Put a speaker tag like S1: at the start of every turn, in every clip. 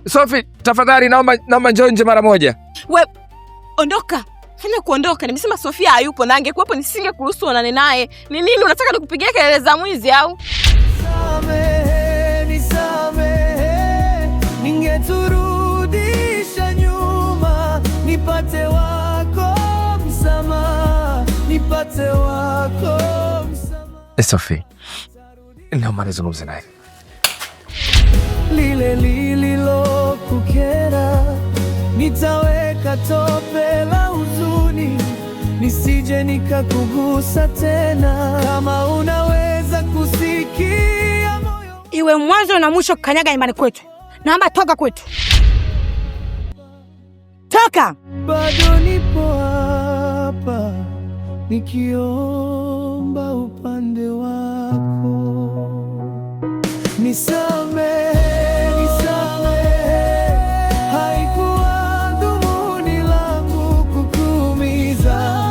S1: Sophie, tafadhali naomba njoo nje mara moja.
S2: We, ondoka. Fanya kuondoka. Nimesema Sofia hayupo na angekuwepo nisingekuruhusu onane naye. Ni nini unataka nikupigie kelele za mwizi au?
S3: Nisamehe, ningeturudisha nyuma, nipate wako msamaha, nipate wako msamaha.
S1: Sophie, naomba nizungumze naye.
S3: Lile lililokukera nitaweka tope la huzuni, nisije nikakugusa tena. Kama unaweza kusikia moyo,
S4: iwe mwanzo na mwisho kanyaga imani kwetu. Naomba toka kwetu. Toka.
S3: Bado nipo hapa nikiomba upande wako. Nisamehe, haikuwa dhumuni langu kukuumiza.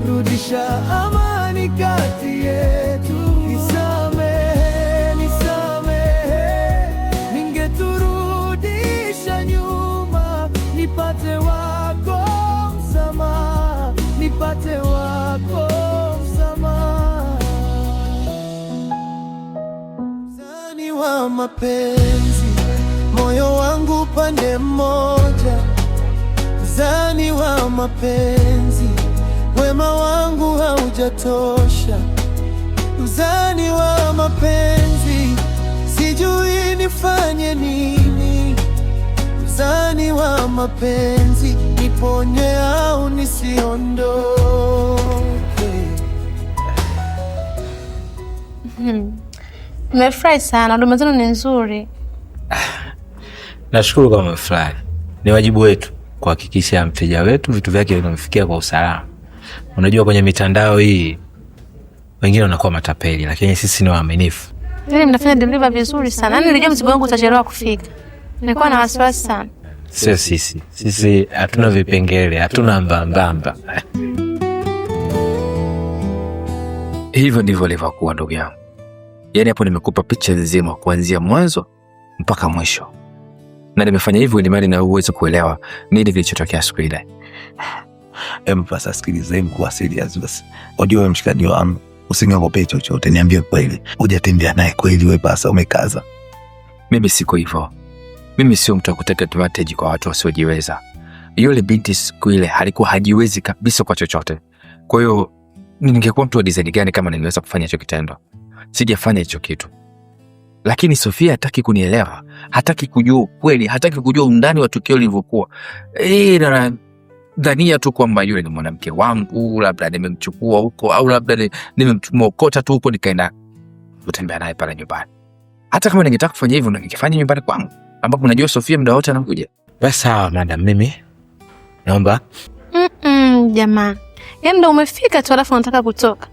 S3: Rudisha amani kati yetu. Nisamehe, ningeturudisha nyuma, nipate wako msamaha, nipate wako msamaha. Mzani wa mapenzi, moyo wangu pande mmoja. Mzani wa mapenzi, wema wangu haujatosha. Mzani wa mapenzi, sijui nifanye nini. Mzani wa mapenzi, niponye au nisiondoke.
S5: Nimefurahi sana, huduma zenu ni nzuri.
S6: Nashukuru kama umefurahi. Ni wajibu wetu kuhakikisha mteja wetu vitu vyake vinamfikia kwa usalama. Unajua kwenye mitandao hii wengine wanakuwa matapeli, lakini sisi ni waaminifu.
S5: Yaani mnafanya delivery vizuri sana. Yaani nilijua mzigo wangu utachelewa kufika. Nilikuwa na wasiwasi sana.
S6: Sio sisi. Sisi hatuna vipengele, hatuna mbambamba.
S1: Hivyo ndivyo ilivyokuwa ndugu yangu. Yaani hapo nimekupa picha nzima kuanzia mwanzo mpaka mwisho. Na nimefanya hivyo ili mali na uweze kuelewa nini kilichotokea siku ile.
S7: Sasa sikiliza, kwa serious basi. Unajua mshikaji wangu, usiniogope chochote, niambie kweli. Hujatembea naye kweli wewe basa umekaza?
S1: Mimi siko hivyo. Mimi sio mtu wa kutaka advantage kwa watu wasiojiweza. Yule binti siku ile alikuwa hajiwezi kabisa kwa chochote. Kwa hiyo ningekuwa mtu wa design gani kama ningeweza kufanya hicho kitendo? Sijafanya hicho kitu. Lakini Sofia hataki kunielewa, hataki kujua ukweli, hataki kujua undani wa tukio lilivyokuwa. Na dhania tu kwamba yule ni mwanamke wangu, labda nimemchukua huko au labda nimemokota tu huko nikaenda kutembea naye pale nyumbani. Hata kama ningetaka kufanya hivyo ningefanya nyumbani kwangu, ambapo najua Sofia muda wote anakuja.
S6: Basi sawa madam, mimi naomba.
S5: Jamaa. Yaani ndio umefika tu alafu unataka kutoka.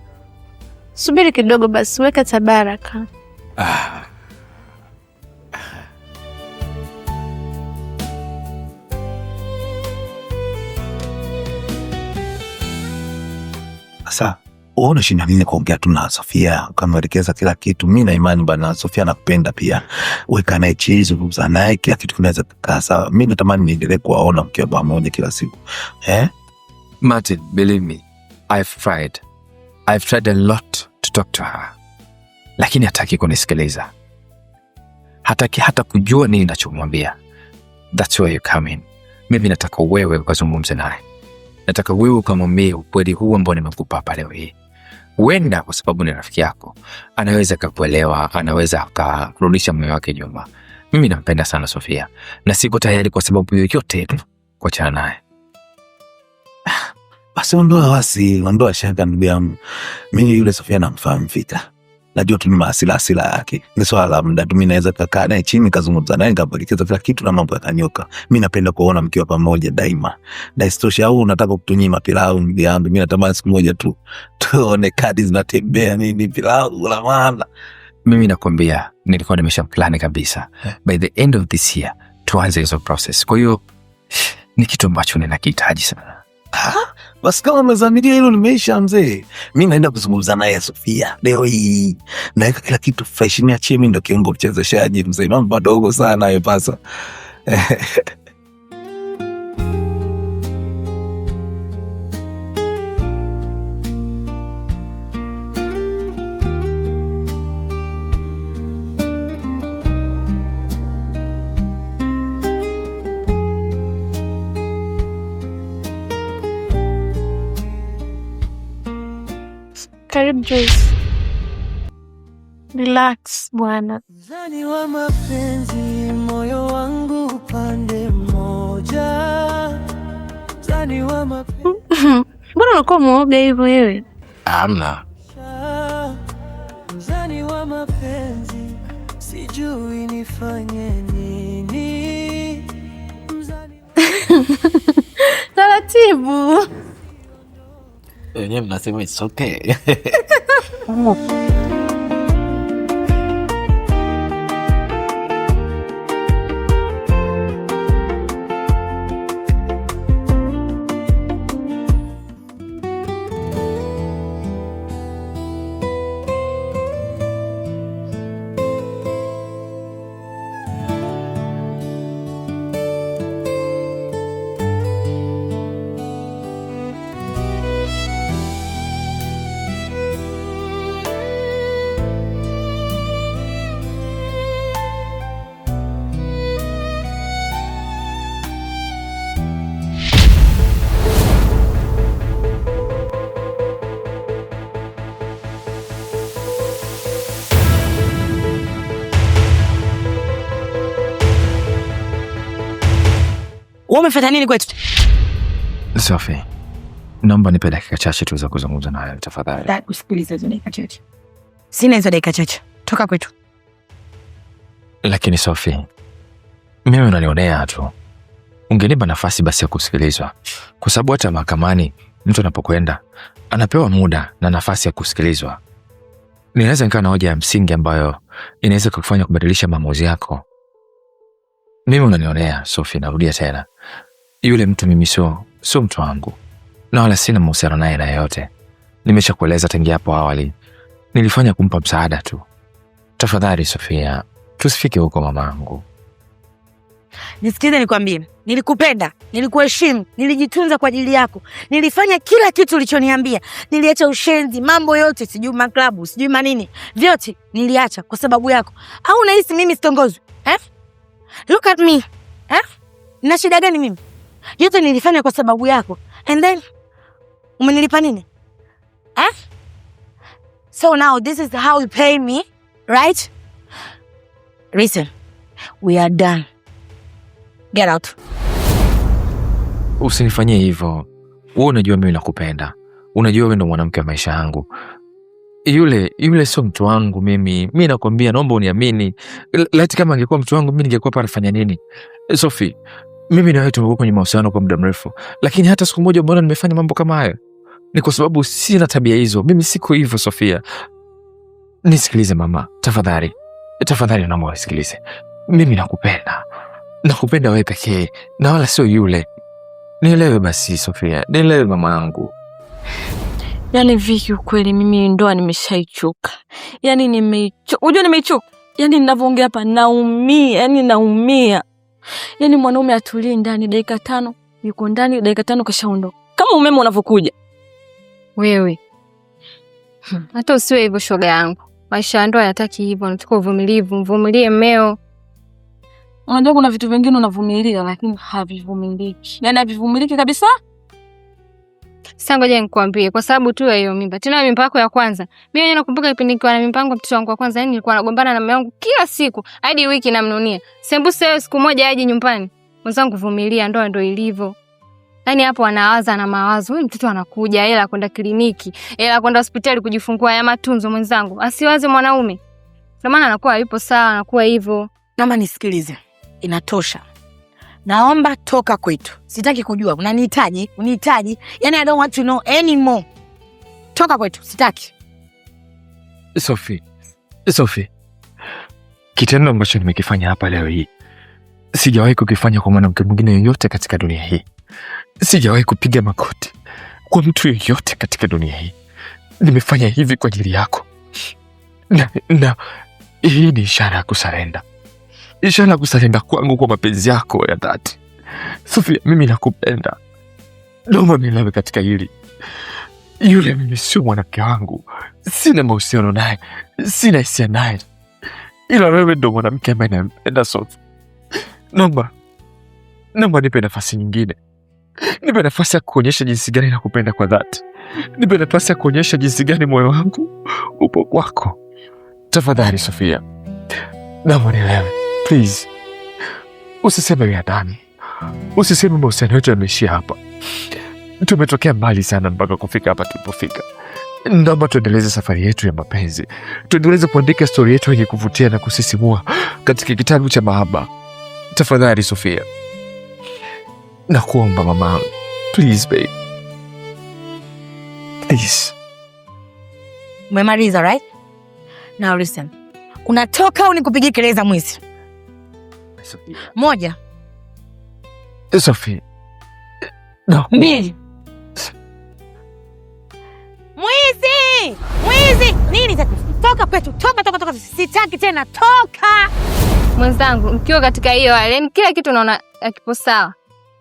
S5: Subiri kidogo basi, weka tabaraka.
S7: Sasa uone shida nini kuongea tu na Sofia, ukamwelekeza kila kitu. Mimi na imani bana Sofia nakupenda pia. Weka naye chizi, zungumza naye, kila kitu kinaweza kukaa sawa. Mimi natamani niendelee kuwaona mkiwa pamoja kila siku.
S1: Martin, believe me, I've tried a lot to talk to her. Lakini hataki kunisikiliza. Hataki hata kujua nini ninachomwambia. That's where you come in. Mimi nataka wewe ukazungumze naye. Nataka wewe ukamwambie ukweli huu ambao nimekupa hapa leo hii. Huenda kwa sababu ni rafiki yako, anaweza kukuelewa, anaweza kurudisha moyo wake nyuma. Mimi nampenda sana Sofia na siko tayari kwa sababu yoyote kuachana naye.
S7: Basi ondoa shaka ndugu yangu. Mimi yule Sofia namfahamu fika. Najua tu ni hasira yake. Ni swala la muda tu, mimi naweza kukaa naye chini kazungumza naye nikapelekeza kila kitu na mambo yakanyoka. Mimi napenda kuona mkiwa pamoja daima. Na istosha au unataka kutunyima pilau ndugu yangu. Mimi natamani siku moja tu tuone kadi zinatembea nini pilau la maana.
S1: Mimi nakwambia nilikuwa nimeshaplani kabisa. By the end of this year tuanze hizo process. Kwa hiyo ni kitu ambacho ninakihitaji sana.
S7: Basi kama umezamilia hilo limeisha mzee. Mimi naenda kuzungumza naye Sofia leo hii. Naweka kila kitu fresh, niachie mimi ndo kiungo mchezeshaji mzee. Mambo madogo sana yepasa.
S5: Karibu Joyce. Relax bwana.
S3: Mzani wa mapenzi, moyo wangu upande mmoja. Mzani wa mapenzi.
S5: Mbona unakuwa mwoga hivyo wewe?
S6: Hamna.
S3: Mzani wa mapenzi, sijui nifanye nini. Mzani
S5: Taratibu.
S6: Wenyewe mnasema it's okay.
S4: Wewe umefuata nini kwetu?
S1: Sophie, naomba nipe dakika chache tu za kuzungumza nawe tafadhali.
S4: Usikilize hizo dakika chache. Sina hizo dakika chache. Toka kwetu.
S1: Lakini Sophie, mimi unanionea tu. Ungenipa nafasi basi ya kusikilizwa. Kwa sababu hata mahakamani mtu anapokwenda anapewa muda na nafasi ya kusikilizwa. Ninaweza nikaa na hoja ya msingi ambayo inaweza kukufanya kubadilisha maamuzi yako. Mimi unanionea Sophie, narudia tena. Yule mtu mimi sio mtu wangu. Na wala sina mahusiano naye na yote. Nimeshakueleza tangia hapo awali. Nilifanya kumpa msaada tu. Tafadhali Sofia, tusifike huko mamangu.
S4: Nisikize nikwambie. Nilikupenda, nilikuheshimu, nilijitunza kwa ajili yako. Nilifanya kila kitu ulichoniambia. Niliacha ushenzi, mambo yote, sijui maklabu, sijui manini. Vyote niliacha kwa sababu yako. Au unahisi mimi sitongozwi? Look at me. Nina shida gani mimi? Yote nilifanya kwa sababu yako. And then umenilipa nini? So now this is how you pay me, right? Listen, we are done. Get out.
S1: Usinifanyie hivyo. Wewe unajua mimi nakupenda. Unajua wewe ndo mwanamke wa maisha yangu. Yule sio mtu wangu mimi. Mimi nakwambia naomba uniamini. Laiti kama angekuwa mtu wangu mimi ningekuwa hapa nafanya nini? Sophie, mimi na wewe tumekuwa kwenye mahusiano kwa muda mrefu. Lakini hata siku moja mbona nimefanya mambo kama hayo? Ni kwa sababu sina tabia hizo. Mimi siko hivyo Sofia. Nisikilize mama, tafadhali. Tafadhali naomba unisikilize. Mimi nakupenda. Nakupenda wewe pekee na wala sio yule. Nielewe basi Sofia. Nielewe mama yangu.
S2: Yaani Viki, ukweli mimi ndoa nimeshaichoka. Yaani nimeichoka. Unajua nimeichoka? Yaani ninavyoongea hapa naumia, naumia. Yaani mwanaume atulie ndani dakika 5, yuko ndani dakika 5 kashaondoka. Kama umeme unavyokuja.
S5: Wewe. Hata usiwe hivyo shoga yangu. Maisha ya ndoa yanataka hivyo, unataka uvumilivu, mvumilie mmeo.
S2: Unajua kuna vitu vingine unavumilia lakini havivumiliki. Yaani havivumiliki kabisa.
S5: Sasa ngoja nikwambie kwa sababu tu ya hiyo mimba. Tena mimba yako ya kwanza. Mimi mwenyewe nakumbuka kipindi nikiwa na mimba yangu mtoto wangu wa kwanza, yani nilikuwa nagombana na mume wangu kila siku hadi wiki namnunia. Sembuse leo siku moja aje nyumbani. Mwenzangu vumilia, ndoa ndio ilivyo. Yaani hapo anawaza na mawazo, huyu mtoto anakuja hela kwenda kliniki, hela kwenda hospitali kujifungua ya matunzo mwenzangu. Asiwaze mwanaume. Ndio maana anakuwa yupo sawa, anakuwa hivyo.
S4: Naomba nisikilize. Inatosha. Naomba toka kwetu. Sitaki kujua. Unanihitaji? Unihitaji? Yaani I don't want to know anymore. Toka kwetu. Sitaki.
S1: Sophie. Kitendo ambacho nimekifanya hapa leo hii sijawahi kukifanya kwa mwanamke mwingine yoyote katika dunia hii. Sijawahi kupiga magoti kwa mtu yeyote katika dunia hii. Nimefanya hivi kwa ajili yako. Na hii ni ishara ya kusarenda. Ishara ya kusarenda kwangu kwa mapenzi yako ya dhati. Sofia, mimi nakupenda. Naomba nielewe katika hili. Yule mimi sio mwanamke wangu. Sina mahusiano naye. Sina hisia naye. Ila wewe ndo mwanamke ambaye nampenda Sofia. Naomba nipe nafasi nyingine. Nipe nafasi ya kuonyesha jinsi gani nakupenda kwa dhati. Nipe nafasi ya kuonyesha jinsi gani moyo wangu upo kwako. Tafadhali Sofia, naomba nielewe. Please. Usiseme ya ndani. Usiseme mahusiano yetu yameishia hapa. Tumetokea mbali sana mpaka kufika hapa tulipofika. Naomba tuendeleze safari yetu ya mapenzi. Tuendeleze kuandika story yetu yenye kuvutia na kusisimua katika kitabu cha mahaba. Tafadhali Sofia. Nakuomba mama. Please babe. Please.
S4: Umemaliza, right? Now listen. Unatoka au nikupigie kelele za mwizi?
S1: Sofia.
S4: Moja.
S1: Sofia. No.
S4: Mbili. Mwizi! Mwizi! Nini tatu? Toka kwetu. Toka. Sitaki tena. Toka!
S5: Mwenzangu, mkiwa katika hiyo hali, yani kila kitu naona kipo sawa.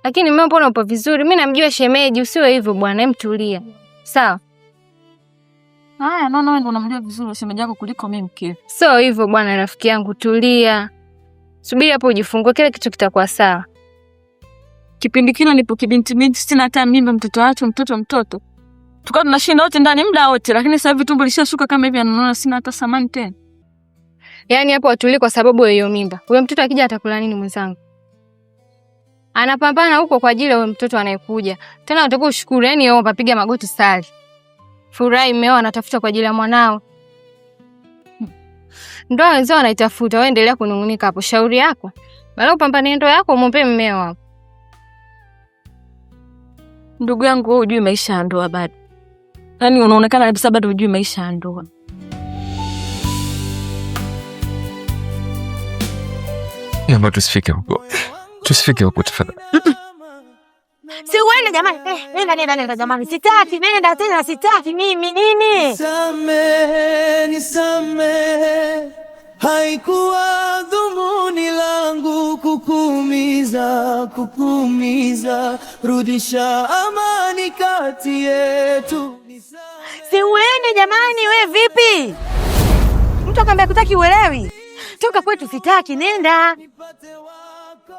S5: Lakini mimi mbona upo vizuri? Mimi namjua shemeji, usiwe hivyo bwana, mtulia. Sawa?
S2: Haya, naona wewe ndo unamjua vizuri shemeji yako kuliko mimi mke.
S5: Sio hivyo bwana, rafiki yangu, tulia. Subiri hapo ujifungue, kila kitu kitakuwa sawa.
S2: Kipindi kile nipo kibinti, sina hata mimba, mtoto. Tukawa tunashinda wote ndani muda wote, lakini sasa hivi tumbo lishashuka kama hivi, anaona sina hata samani tena.
S5: Yaani hapo atuli kwa sababu ya hiyo mimba. Huyo mtoto akija atakula nini mwenzangu? Anapambana huko kwa ajili ya huyo mtoto anayekuja. Tena unataka ushukuru, yani yeye upapiga magoti sali. Furahi mmeo anatafuta kwa ajili ya mwanao. Ndio wenzao anaitafuta, wewe endelea kunungunika hapo, shauri yako. Bala upambane ndoa yako, umpe mmeo hapo.
S2: Ndugu yangu, wewe hujui maisha ya ndoa bado. Yaani unaonekana kabisa bado hujui maisha ya ndoa.
S1: Naomba tusifike huko tafadhali.
S4: Si uende jamani. Nenda jamani. Sitaki, nenda tena, sitaki mimi nini?
S3: Nisamehe. Haikuwa dhumuni langu kukuumiza. Rudisha amani kati yetu.
S4: Si uende jamani, we vipi? Mtu akamwambia kutaki uelewi. Toka kwetu, sitaki, nenda.
S3: Nipate wako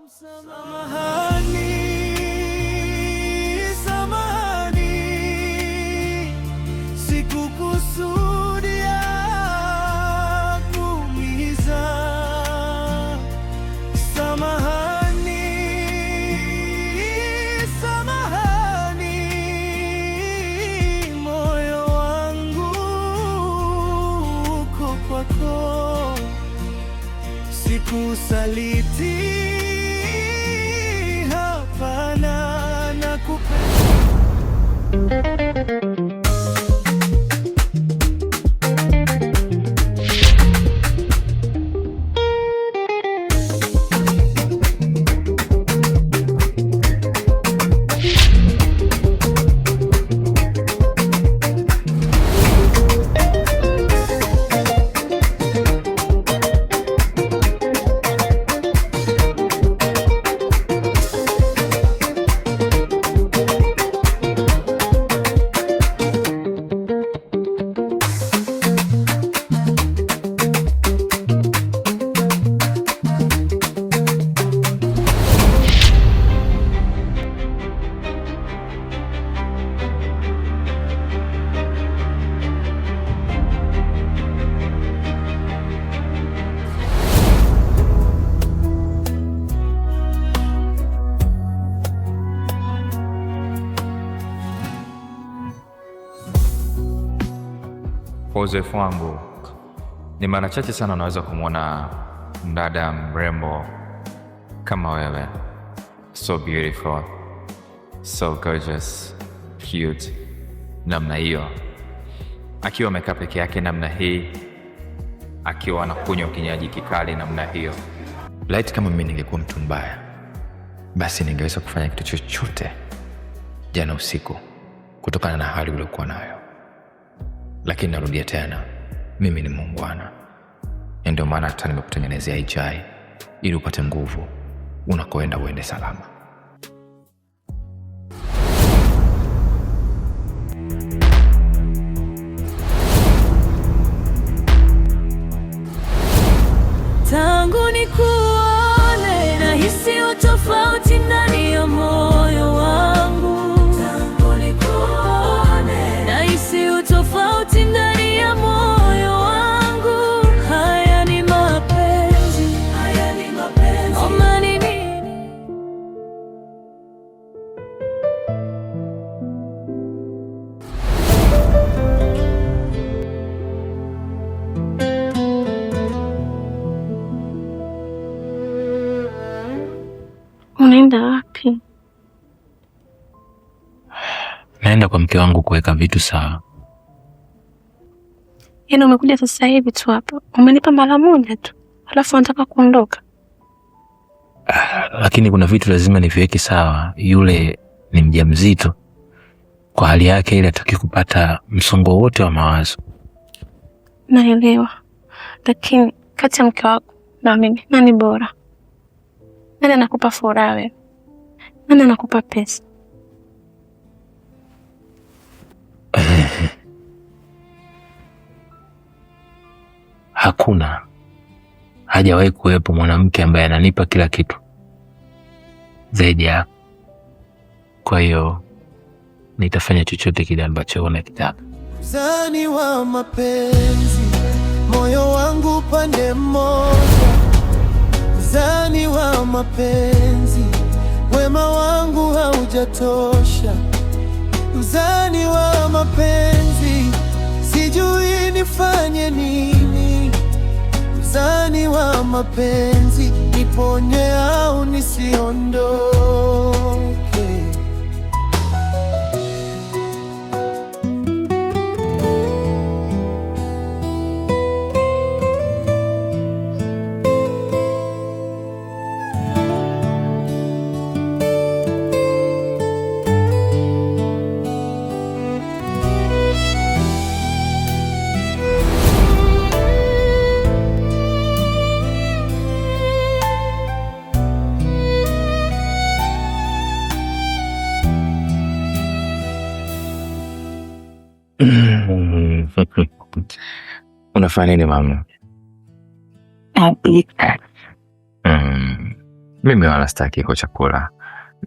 S3: samahani. Sikukusudia kuumiza. Samahani. Moyo wangu uko kwako. Sikusaliti, hapana, nakupenda.
S1: Kwa uzoefu wangu, ni mara chache sana unaweza kumwona mdada mrembo kama wewe, so beautiful, so gorgeous, cute, namna hiyo, akiwa amekaa peke yake namna hii, akiwa anakunywa kinywaji kikali namna hiyo. Laiti kama mimi ningekuwa mtu mbaya, basi ningeweza kufanya kitu chochote jana usiku kutokana na hali uliokuwa nayo. Lakini narudia tena, mimi ni muungwana. Ndio maana hata nimekutengenezea chai ili upate nguvu unakoenda uende salama.
S2: Tangu nikuone nahisi tofauti ndani ya moyo wangu. Tangu nikuone nahisi tofauti ndani ya moyo wangu. Haya ni mapenzi, haya ni mapenzi. Oma ni nini? Unaenda wapi?
S6: Naenda kwa mke wangu kuweka vitu sawa.
S2: Yaani umekuja sasa hivi tu hapa. Umenipa mara moja tu. Alafu unataka kuondoka.
S6: Lakini kuna vitu lazima niviweke sawa. Yule ni mjamzito. Kwa hali yake ile hataki kupata msongo wote wa mawazo.
S2: Naelewa. Lakini kati ya mke wako na mimi, nani bora? Nani anakupa furaha wewe? Nani anakupa pesa?
S6: Hakuna. Hajawahi kuwepo mwanamke ambaye ananipa kila kitu zaidi yako. Kwa hiyo nitafanya chochote kile ambacho unakitaka.
S3: Mzani wa mapenzi, moyo wangu pande moja. Mzani wa mapenzi, wema wangu haujatosha. Mzani wa mapenzi, sijui nifanye nini. Mzani wa mapenzi, niponye au nisiondoke.
S1: Unafanya nini mama? Mimi wala sitaki kwa chakula.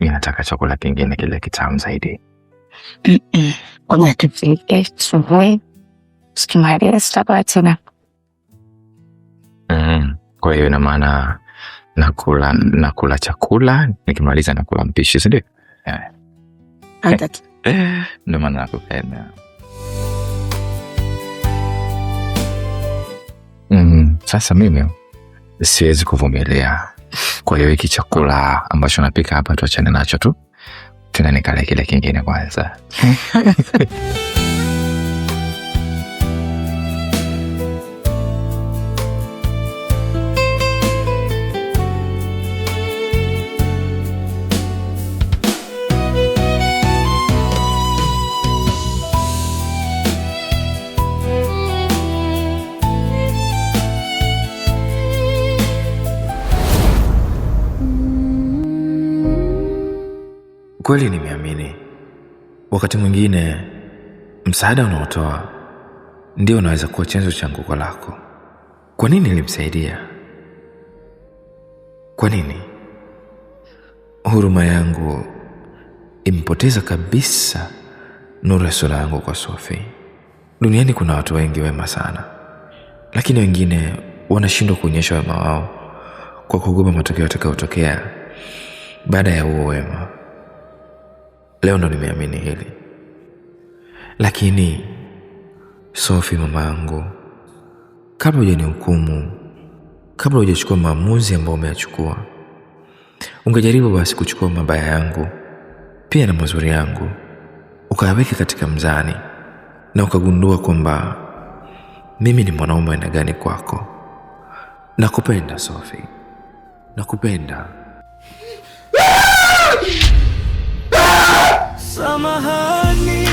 S1: Mimi nataka chakula kingine kile kitamu zaidi.
S8: Kuna tupike subuhi. Sikimaliza sitapata tena.
S1: Kwa hiyo ina maana nakula chakula nikimaliza nakula mpishi, si ndio?
S8: Hata
S1: ndio maana nakupenda. Sasa mimi siwezi kuvumilia. Kwa hiyo hiki chakula ambacho napika hapa tuachane nacho tu. Tena nikale kile kingine kwanza. Kweli nimeamini. Wakati mwingine msaada unaotoa ndio unaweza kuwa chanzo cha anguko lako. Kwa nini nilimsaidia? Kwa nini? Huruma yangu impoteza kabisa nuru ya sura yangu kwa Sophie. Duniani kuna watu wengi wema sana, lakini wengine wanashindwa kuonyesha wema wao kwa kuogopa matokeo yatakayotokea baada ya huo wema. Leo ndo nimeamini hili. Lakini Sophie mama yangu, kabla hujanihukumu, kabla hujachukua maamuzi ambayo umeyachukua, ungejaribu basi kuchukua mabaya yangu pia na mazuri yangu ukayaweka katika mzani na ukagundua kwamba mimi ni mwanaume aina gani kwako. Nakupenda Sophie. Nakupenda.
S3: Samahani,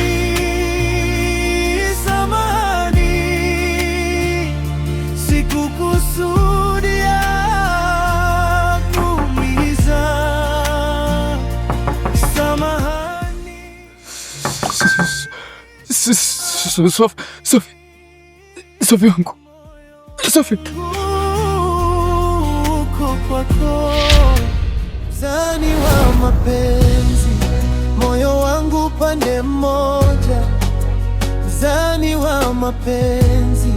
S3: samahani, sikukusudia kuumiza. Samahani.
S1: Sofi wangu, Sofi.
S3: Uko kwako, mzani wa mapenzi, moyo wangu pande mmoja. Mzani wa mapenzi,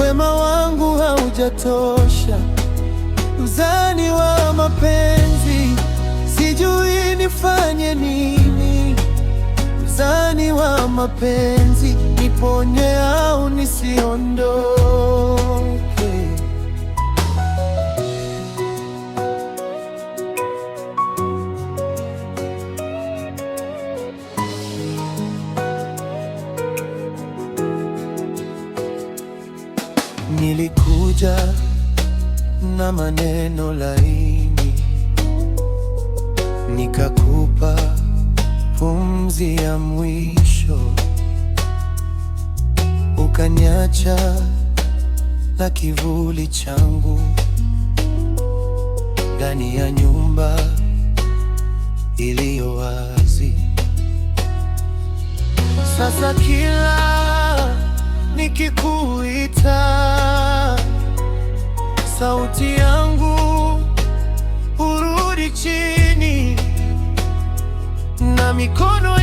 S3: wema wangu haujatosha. Mzani wa mapenzi, sijui nifanye nini. Mzani wa mapenzi, niponye au nisiondoke. Nilikuja na maneno laini, nikakupa pumzi ya mwisho, ukaniacha na kivuli changu ndani ya nyumba iliyo wazi. Sasa kila nikikuita, sauti yangu hurudi chini na mikono